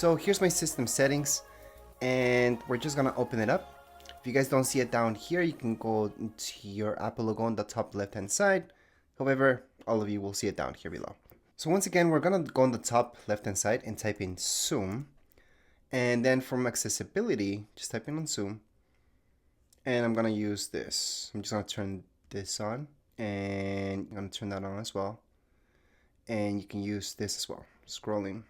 So here's my system settings, and we're just gonna open it up. If you guys don't see it down here, you can go to your Apple logo on the top left hand side. However, all of you will see it down here below. So once again, we're gonna go on the top left hand side and type in zoom. And then from accessibility, just type in on zoom. And I'm gonna use this. I'm just gonna turn this on, and I'm gonna turn that on as well. And you can use this as well, scrolling.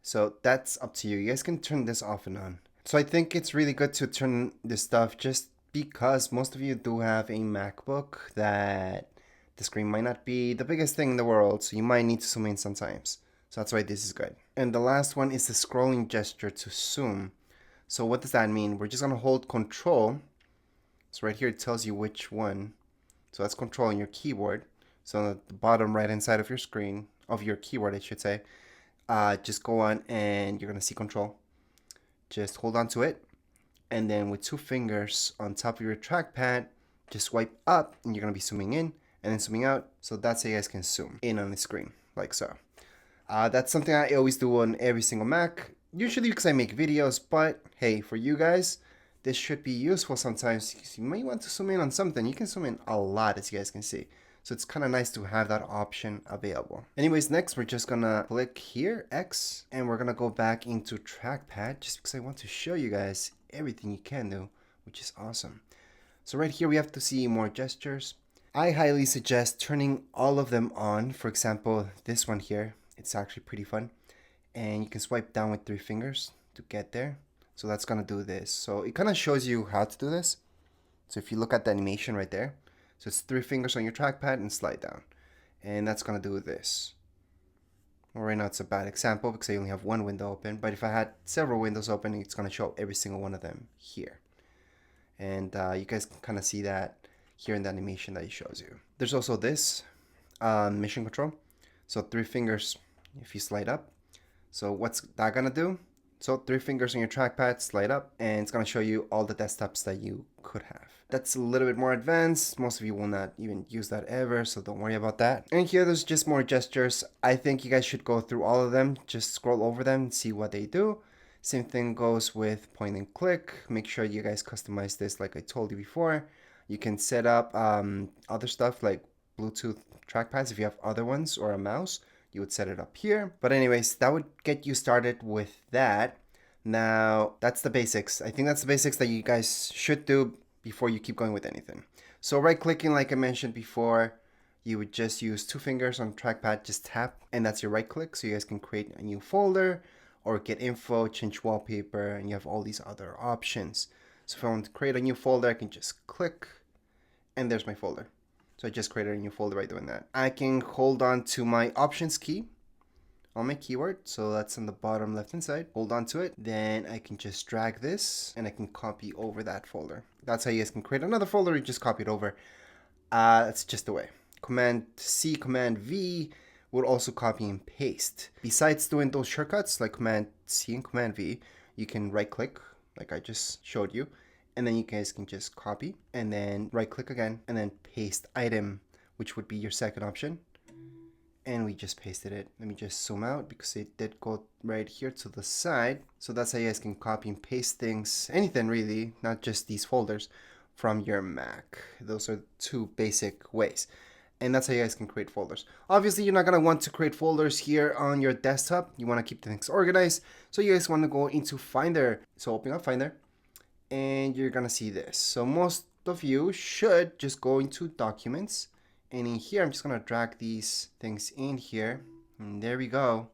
So that's up to you. You guys can turn this off and on. So I think it's really good to turn this stuff just because most of you do have a MacBook that the screen might not be the biggest thing in the world, so you might need to zoom in sometimes. So that's why this is good. And the last one is the scrolling gesture to zoom. So what does that mean? We're just gonna hold Control. So right here it tells you which one. So that's Control on your keyboard. So on the bottom right hand side of your screen, of your keyboard I should say, just go on and you're gonna see Control. Just hold on to it, and then with 2 fingers on top of your trackpad, just swipe up and you're gonna be zooming in and then zooming out. So that's how you guys can zoom in on the screen, like so. That's something I always do on every single Mac, usually because I make videos, but hey, for you guys, this should be useful sometimes because you might want to zoom in on something. You can zoom in a lot, as you guys can see. So it's kind of nice to have that option available. Anyways, next we're just gonna click here, X, and we're gonna go back into trackpad just because I want to show you guys everything you can do, which is awesome. So right here we have to see more gestures. I highly suggest turning all of them on. For example, this one here, it's actually pretty fun. And you can swipe down with 3 fingers to get there. So that's gonna do this. So it kind of shows you how to do this. So if you look at the animation right there, so it's 3 fingers on your trackpad and slide down. And that's gonna do this. Well, right now it's a bad example because I only have 1 window open, but if I had several windows open, it's gonna show every single one of them here. And you guys can kind of see that here in the animation that it shows you. There's also this mission control. So 3 fingers if you slide up. So what's that gonna do? So 3 fingers on your trackpad, slide up, and it's gonna show you all the desktops that you could have. That's a little bit more advanced. Most of you will not even use that ever, so don't worry about that. And here there's just more gestures. I think you guys should go through all of them. Just scroll over them and see what they do. Same thing goes with point and click. Make sure you guys customize this like I told you before. You can set up other stuff like Bluetooth trackpads if you have other ones, or a mouse. You would set it up here. But anyways, that would get you started with that. Now, that's the basics. I think that's the basics that you guys should do before you keep going with anything. So right clicking, like I mentioned before, you would just use 2 fingers on trackpad, just tap, and that's your right click. So you guys can create a new folder or get info, change wallpaper, and you have all these other options. So if I want to create a new folder, I can just click, and there's my folder. So I just created a new folder by doing that. I can hold on to my options key on my keyboard. So that's on the bottom left hand side. Hold on to it. Then I can just drag this and I can copy over that folder. That's how you guys can create another folder. You just copy it over. That's just the way. Command C, Command V will also copy and paste. Besides doing those shortcuts like Command C and Command V, you can right click like I just showed you. And then you guys can just copy and then right click again and then paste item, which would be your second option. And we just pasted it. Let me just zoom out because it did go right here to the side. So that's how you guys can copy and paste things, anything really, not just these folders, from your Mac. Those are 2 basic ways. And that's how you guys can create folders. Obviously, you're not going to want to create folders here on your desktop. You want to keep things organized. So you guys want to go into Finder. So open up Finder. And you're gonna see this. So most of you should just go into documents, and in here I'm just gonna drag these things in here, and there we go.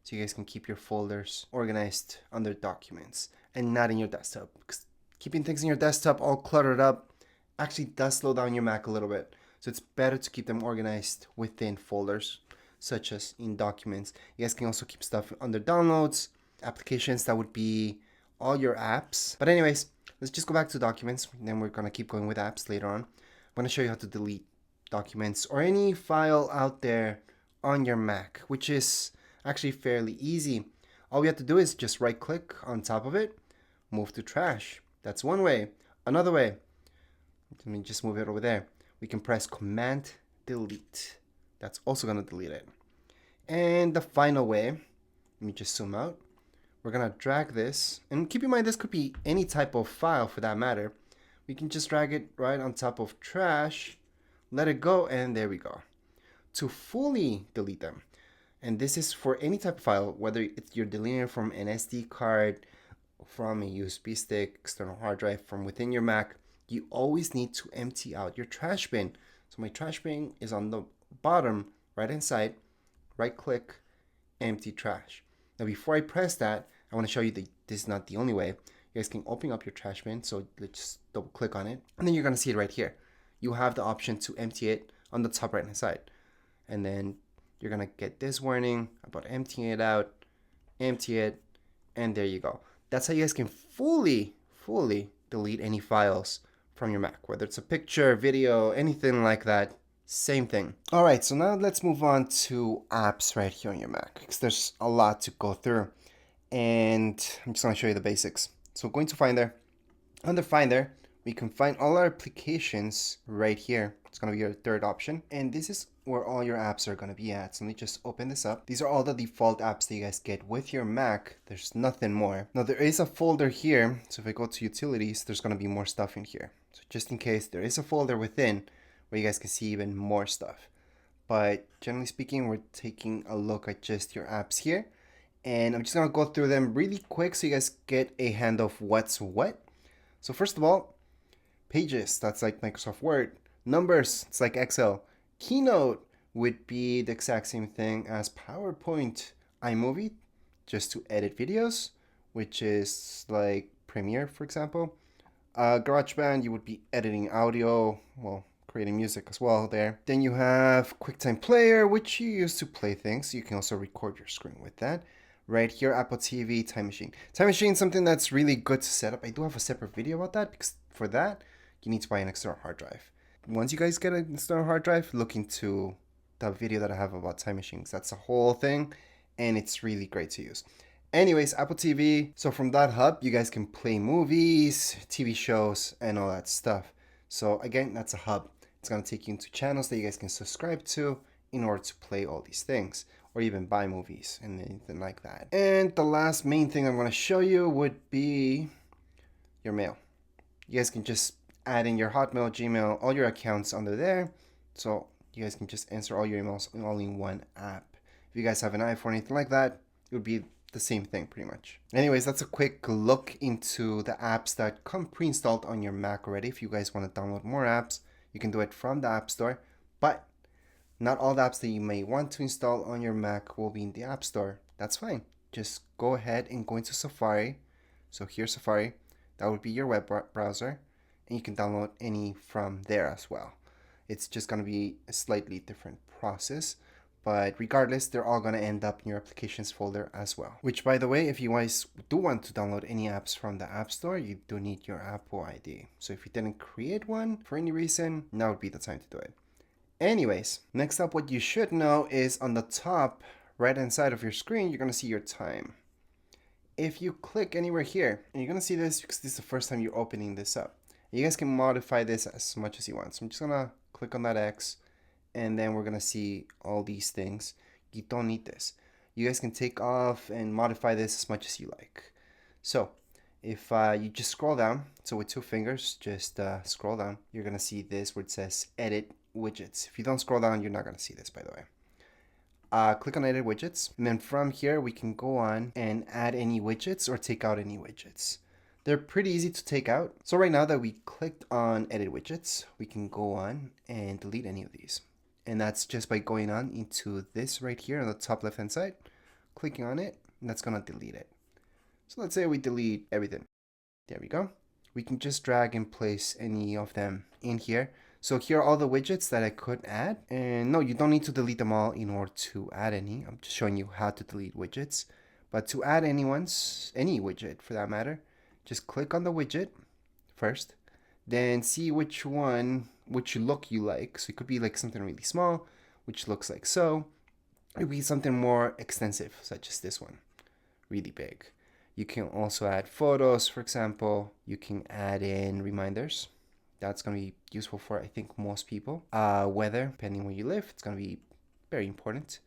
So you guys can keep your folders organized under documents and not in your desktop, because keeping things in your desktop all cluttered up actually does slow down your Mac a little bit. So it's better to keep them organized within folders, such as in documents. You guys can also keep stuff under downloads, applications, that would be all your apps. But anyways, let's just go back to documents, and then we're going to keep going with apps later on. I'm going to show you how to delete documents or any file out there on your Mac, which is actually fairly easy. All we have to do is just right click on top of it, move to trash. That's one way. Another way, let me just move it over there. We can press Command Delete. That's also going to delete it. And the final way, let me just zoom out. we're gonna drag this, and keep in mind this could be any type of file for that matter. We can just drag it right on top of trash, let it go, and there we go. To fully delete them, and this is for any type of file, whether it's you're deleting it from an SD card, from a USB stick, external hard drive, from within your Mac, you always need to empty out your trash bin. So my trash bin is on the bottom right hand side, right click, empty trash. Now before I press that, I want to show you that this is not the only way. You guys can open up your trash bin, so let's just double click on it, and then you're going to see it right here. You have the option to empty it on the top right hand side, and then you're going to get this warning about emptying it out, empty it, and there you go. That's how you guys can fully delete any files from your Mac, whether it's a picture, video, anything like that. Same thing. All right, so now let's move on to apps right here on your Mac, because there's a lot to go through, and I'm just going to show you the basics. So going to Finder. Under Finder, we can find all our applications right here. It's going to be your third option, and this is where all your apps are going to be at. So let me just open this up. These are all the default apps that you guys get with your Mac. There's nothing more. Now there is a folder here, so if I go to Utilities, there's going to be more stuff in here. So just in case, there is a folder within where you guys can see even more stuff. But generally speaking, we're taking a look at just your apps here, and I'm just going to go through them really quick so you guys get a hand of what's what. So first of all, Pages, that's like Microsoft Word. Numbers, it's like Excel. Keynote would be the exact same thing as PowerPoint. iMovie, just to edit videos, which is like Premiere, for example. GarageBand, you would be editing audio, well, creating music as well there. Then you have QuickTime Player, which you use to play things. You can also record your screen with that. Right here, Apple TV, Time Machine. Time Machine is something that's really good to set up. I do have a separate video about that, because for that, you need to buy an external hard drive. Once you guys get an external hard drive, look into the video that I have about Time Machines. That's a whole thing, and it's really great to use. Anyways, Apple TV. So from that hub, you guys can play movies, TV shows, and all that stuff. So again, that's a hub. It's going to take you into channels that you guys can subscribe to in order to play all these things, or even buy movies and anything like that. And the last main thing I'm going to show you would be your mail. You guys can just add in your Hotmail, Gmail, all your accounts under there. So you guys can just answer all your emails all in one app. If you guys have an iPhone or anything like that, it would be the same thing pretty much. Anyways, that's a quick look into the apps that come pre-installed on your Mac already. If you guys want to download more apps, you can do it from the App Store. But not all the apps that you may want to install on your Mac will be in the App Store. That's fine. Just go ahead and go into Safari. So here's Safari. That would be your web browser. And you can download any from there as well. It's just going to be a slightly different process, but regardless, they're all going to end up in your applications folder as well. Which, by the way, if you guys do want to download any apps from the App Store, you do need your Apple ID. So if you didn't create one for any reason, now would be the time to do it. Anyways, next up, what you should know is on the top right hand side of your screen, you're going to see your time. If you click anywhere here, and you're going to see this because this is the first time you're opening this up. You guys can modify this as much as you want. So I'm just going to click on that X, and then we're going to see all these things. You don't need this. You guys can take off and modify this as much as you like. So if you just scroll down, so with two fingers, just scroll down, you're going to see this where it says Edit Widgets. If you don't scroll down, you're not going to see this, by the way. Click on Edit Widgets, and then from here, we can go on and add any widgets or take out any widgets. They're pretty easy to take out. So right now that we clicked on Edit Widgets, we can go on and delete any of these. And that's just by going on into this right here on the top left hand side, clicking on it, and that's gonna delete it. So let's say we delete everything. There we go. We can just drag and place any of them in here. So here are all the widgets that I could add. And no, you don't need to delete them all in order to add any. I'm just showing you how to delete widgets. But to add any widget for that matter, just click on the widget first, then see which look you like. So it could be like something really small, which looks like so. It could be something more extensive, such as this one, really big. You can also add photos, for example. You can add in reminders. That's going to be useful for, I think, most people. Weather, depending where you live, it's going to be very important.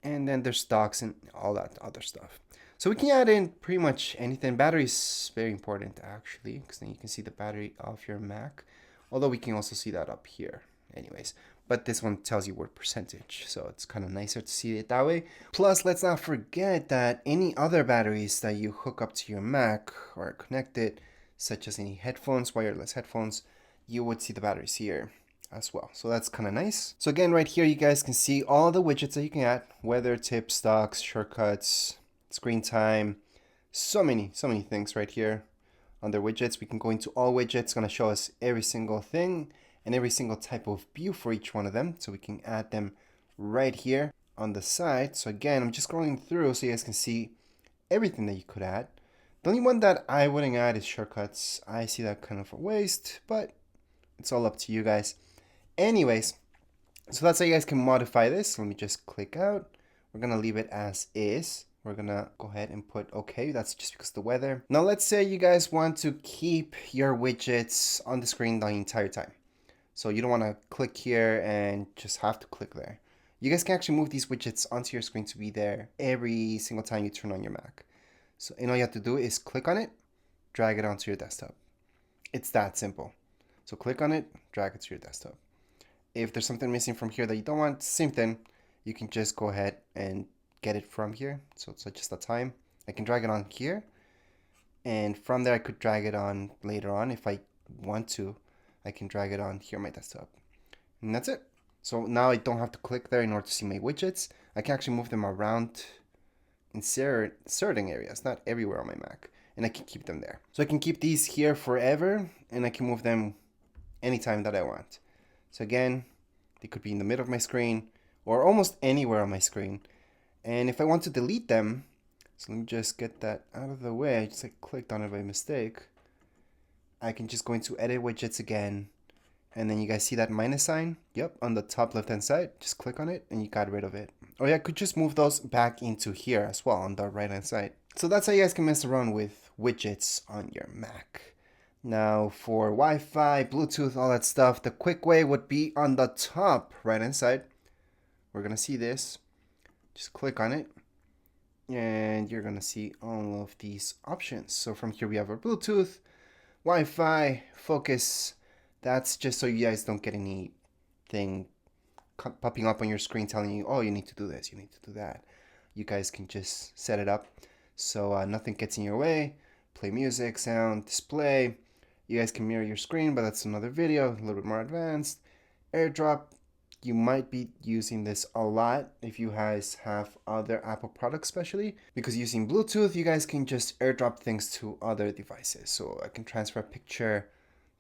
And then there's stocks and all that other stuff. So we can add in pretty much anything. Battery is very important actually, because then you can see the battery of your Mac. Although we can also see that up here anyways. But this one tells you what percentage, so it's kind of nicer to see it that way. Plus, let's not forget that any other batteries that you hook up to your Mac or connect it, such as any headphones, wireless headphones, you would see the batteries here as well. So that's kind of nice. So again, right here, you guys can see all the widgets that you can add: weather, tips, stocks, shortcuts, screen time, so many things right here under widgets. We can go into all widgets. It's going to show us every single thing and every single type of view for each one of them. So we can add them right here on the side. So again, I'm just scrolling through so you guys can see everything that you could add. The only one that I wouldn't add is shortcuts. I see that kind of a waste, but it's all up to you guys. Anyways, so that's how you guys can modify this. Let me just click out. We're going to leave it as is. We're going to go ahead and put OK. That's just because of the weather. Now, let's say you guys want to keep your widgets on the screen the entire time. So you don't want to click here and just have to click there. You guys can actually move these widgets onto your screen to be there every single time you turn on your Mac. So all you have to do is click on it, drag it onto your desktop. It's that simple. So click on it, drag it to your desktop. If there's something missing from here that you don't want, same thing. You can just go ahead and get it from here. So it's just a time. I can drag it on here. And from there, I could drag it on later on if I want to. I can drag it on here on my desktop. And that's it. So now I don't have to click there in order to see my widgets. I can actually move them around in certain areas, not everywhere on my Mac. And I can keep them there. So I can keep these here forever, and I can move them anytime that I want. So again, they could be in the middle of my screen or almost anywhere on my screen. And if I want to delete them, so let me just get that out of the way. I just clicked on it by mistake. I can just go into edit widgets again, and then you guys see that minus sign? Yep, on the top left hand side. Just click on it and you got rid of it. Or yeah, I could just move those back into here as well on the right hand side. So that's how you guys can mess around with widgets on your Mac. Now for Wi-Fi, Bluetooth, all that stuff, the quick way would be on the top right hand side. We're gonna see this. Just click on it and you're gonna see all of these options. So from here we have our Bluetooth, Wi-Fi, focus. That's just so you guys don't get anything popping up on your screen telling you, oh, you need to do this, you need to do that. You guys can just set it up so nothing gets in your way. Play music, sound, display. You guys can mirror your screen, but that's another video, a little bit more advanced. AirDrop, you might be using this a lot if you guys have other Apple products especially, because using Bluetooth, you guys can just AirDrop things to other devices. So I can transfer a picture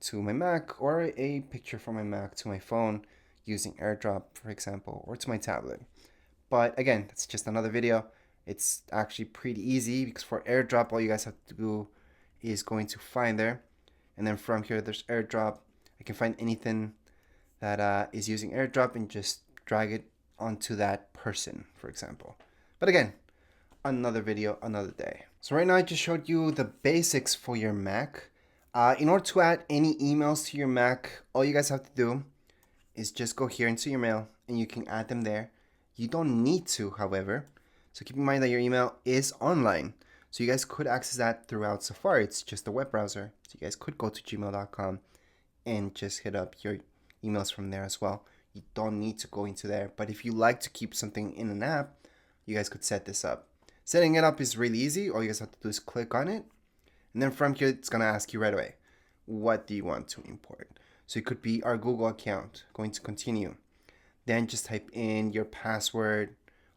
to my Mac or a picture from my Mac to my phone using AirDrop, for example, or to my tablet. But again, that's just another video. It's actually pretty easy because for AirDrop, all you guys have to do is going to find there. And then from here, there's AirDrop. I can find anything that is using AirDrop and just drag it onto that person, for example. But again, another video, another day. So right now I just showed you the basics for your Mac. In order to add any emails to your Mac, all you guys have to do is just go here into your mail and you can add them there. You don't need to, however. So keep in mind that your email is online. So you guys could access that throughout Safari. It's just a web browser. So you guys could go to gmail.com and just hit up your emails from there as well. You don't need to go into there. But if you like to keep something in an app, you guys could set this up. Setting it up is really easy. All you guys have to do is click on it. And then from here, it's going to ask you right away, what do you want to import? So it could be our Google account. Going to continue. Then just type in your password,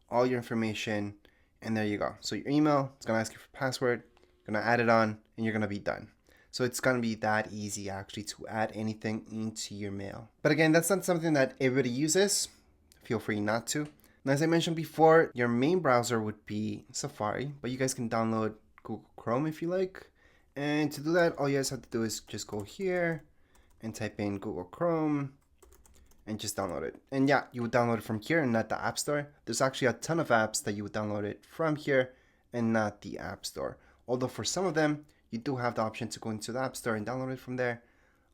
all your information, and there you go. So your email, it's going to ask you for password, you're going to add it on, and you're going to be done. So it's going to be that easy actually to add anything into your mail. But again, that's not something that everybody uses. Feel free not to. And as I mentioned before, your main browser would be Safari, but you guys can download Google Chrome if you like. And to do that, all you guys have to do is just go here and type in Google Chrome and just download it. And yeah, you would download it from here and not the App Store. There's actually a ton of apps that you would download it from here and not the App Store. Although for some of them, you do have the option to go into the App Store and download it from there.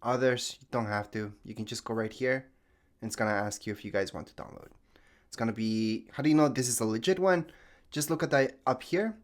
Others, you don't have to. You can just go right here and it's going to ask you if you guys want to download. It's going to be, how do you know this is a legit one? Just look at that up here.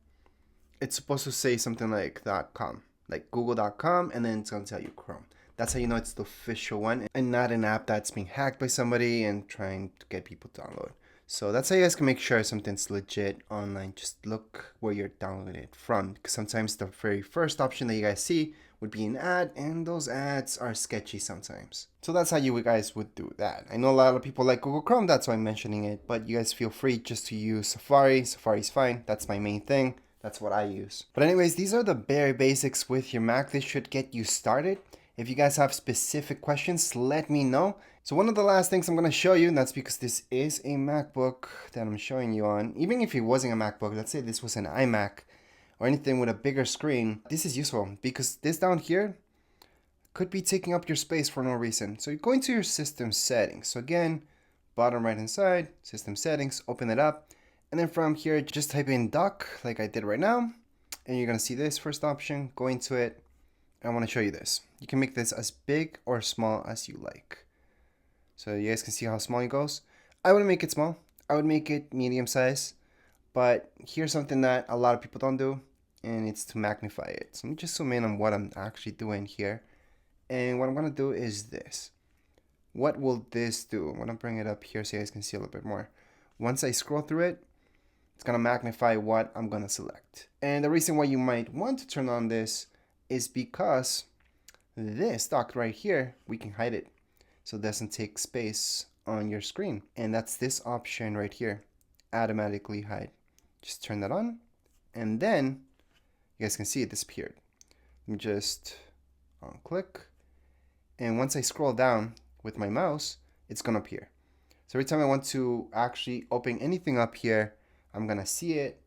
it's supposed to say something like .com, like google.com, and then it's going to tell you Chrome. That's how you know it's the official one and not an app that's being hacked by somebody and trying to get people to download. So that's how you guys can make sure something's legit online. Just look where you're downloading it from, because sometimes the very first option that you guys see would be an ad, and those ads are sketchy sometimes. So that's how you guys would do that. I know a lot of people like Google Chrome, that's why I'm mentioning it, but you guys feel free just to use Safari. Safari's fine. That's my main thing. That's what I use. But anyways, these are the bare basics with your Mac. This should get you started. If you guys have specific questions, let me know. So one of the last things I'm going to show you, and that's because this is a MacBook that I'm showing you on. Even if it wasn't a MacBook, let's say this was an iMac or anything with a bigger screen, this is useful because this down here could be taking up your space for no reason. So you go into your system settings. So again, bottom right hand side, system settings, open it up. And then from here, just type in dock like I did right now. And you're going to see this first option, go into it. I want to show you this. You can make this as big or small as you like. So you guys can see how small it goes. I wouldn't make it small. I would make it medium size. But here's something that a lot of people don't do, and it's to magnify it. So let me just zoom in on what I'm actually doing here. And what I'm going to do is this. What will this do? I'm going to bring it up here so you guys can see a little bit more. Once I scroll through it, it's going to magnify what I'm going to select. And the reason why you might want to turn on this is because this dock right here, we can hide it so it doesn't take space on your screen. And that's this option right here, automatically hide. Just turn that on, and then you guys can see it disappeared. Let me just click, and once I scroll down with my mouse, it's gonna appear. So every time I want to actually open anything up here, I'm gonna see it,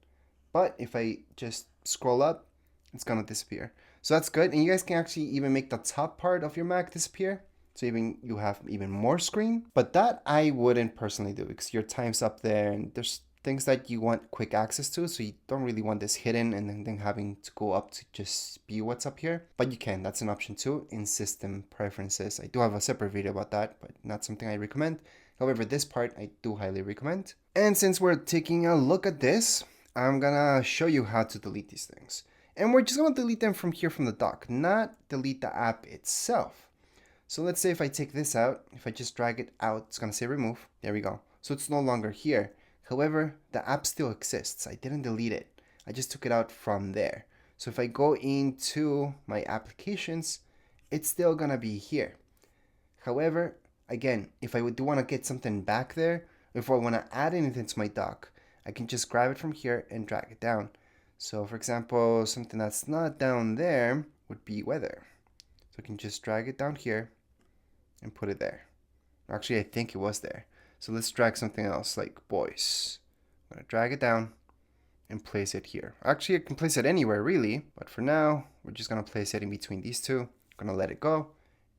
but if I just scroll up, it's gonna disappear. So that's good, and you guys can actually even make the top part of your Mac disappear, so even you have even more screen. But that I wouldn't personally do because your time's up there, and there's things that you want quick access to, so you don't really want this hidden and then having to go up to just be what's up here. But you can, that's an option too in system preferences. I do have a separate video about that, but not something I recommend. However, this part I do highly recommend. And since we're taking a look at this, I'm gonna show you how to delete these things. And we're just gonna delete them from here from the dock, not delete the app itself. So let's say if I take this out, if I just drag it out, it's gonna say remove. There we go. So it's no longer here. However, the app still exists. I didn't delete it. I just took it out from there. So if I go into my applications, it's still gonna be here. However, again, if I do wanna get something back there, if I wanna add anything to my dock, I can just grab it from here and drag it down. So for example, something that's not down there would be weather. So I can just drag it down here and put it there. Actually, I think it was there. So let's drag something else like voice. I'm gonna drag it down and place it here. Actually, I can place it anywhere really, but for now, we're just gonna place it in between these two. I'm gonna let it go,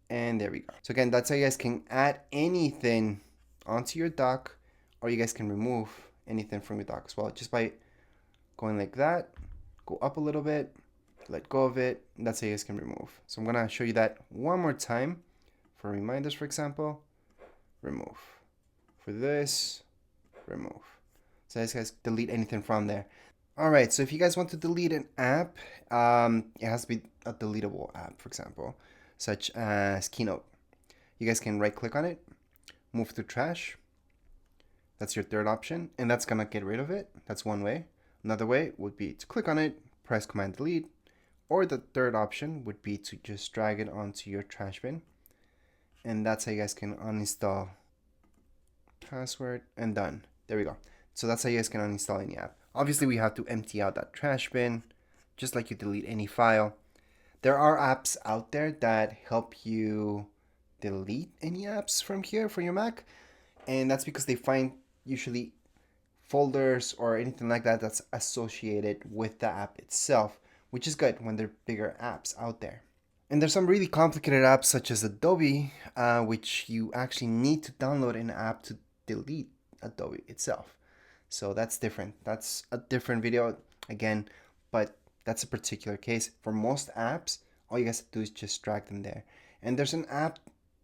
and there we go. So again, that's how you guys can add anything onto your dock, or you guys can remove anything from your dock as well, just by going like that, go up a little bit, let go of it, and that's how you guys can remove. So I'm gonna show you that one more time. For reminders, for example, remove. For this, remove. So you guys delete anything from there. All right, so if you guys want to delete an app, it has to be a deletable app, for example, such as Keynote. You guys can right click on it, move to trash. That's your third option, and that's gonna get rid of it. That's one way. Another way would be to click on it, press Command Delete, or the third option would be to just drag it onto your trash bin. And that's how you guys can uninstall. Password and done. There we go. So that's how you guys can uninstall any app. Obviously, we have to empty out that trash bin, just like you delete any file. There are apps out there that help you delete any apps from here for your Mac, and that's because they find usually folders or anything like that that's associated with the app itself, which is good when there are bigger apps out there. And there's some really complicated apps such as Adobe, which you actually need to download an app to delete Adobe itself. So that's different. That's a different video again, but that's a particular case. For most apps, all you guys have to do is just drag them there. And there's an app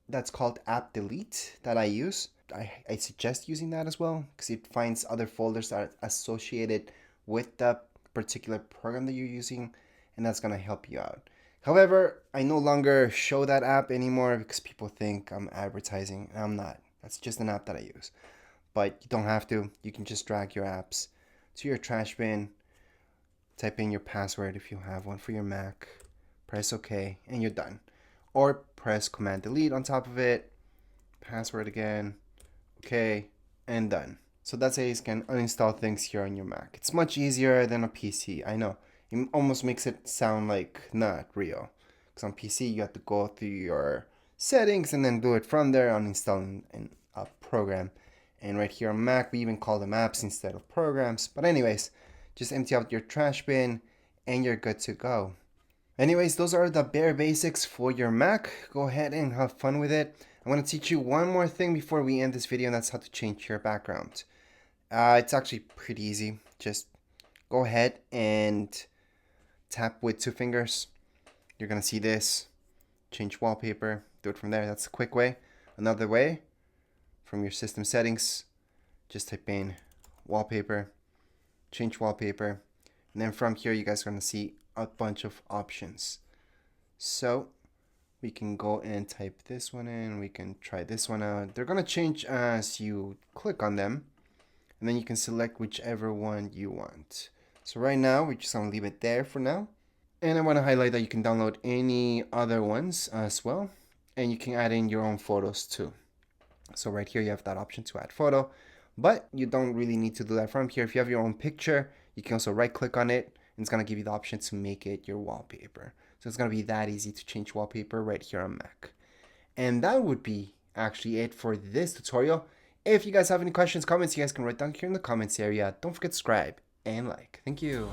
that's called App Delete that I use. I suggest using that as well because it finds other folders that are associated with the particular program that you're using, and that's gonna help you out. However, I no longer show that app anymore because people think I'm advertising, and I'm not. That's just an app that I use. But you don't have to. You can just drag your apps to your trash bin, type in your password if you have one for your Mac, press OK, and you're done. Or press Command Delete on top of it, password again, OK, and done. So that's how you can uninstall things here on your Mac. It's much easier than a PC, I know. It almost makes it sound like not real. Because on PC, you have to go through your settings and then do it from there, uninstalling a program. And right here on Mac, we even call them apps instead of programs. But anyways, just empty out your trash bin and you're good to go. Anyways, those are the bare basics for your Mac. Go ahead and have fun with it. I'm going to teach you one more thing before we end this video, and that's how to change your background. It's actually pretty easy. Just go ahead and tap with 2 fingers. You're going to see this. Change wallpaper. Do it from there. That's a quick way. Another way, from your system settings, just type in wallpaper, change wallpaper, and then from here you guys are going to see a bunch of options. So we can go and type this one in. We can try this one out. They're going to change as you click on them, and then you can select whichever one you want. So right now we're just going to leave it there for now. And I want to highlight that you can download any other ones as well, and you can add in your own photos too. So right here you have that option to add photo, but you don't really need to do that from here. If you have your own picture, you can also right click on it, and it's going to give you the option to make it your wallpaper. So it's going to be that easy to change wallpaper right here on Mac. And that would be actually it for this tutorial. If you guys have any questions, comments, you guys can write down here in the comments area. Don't forget to subscribe and like. Thank you.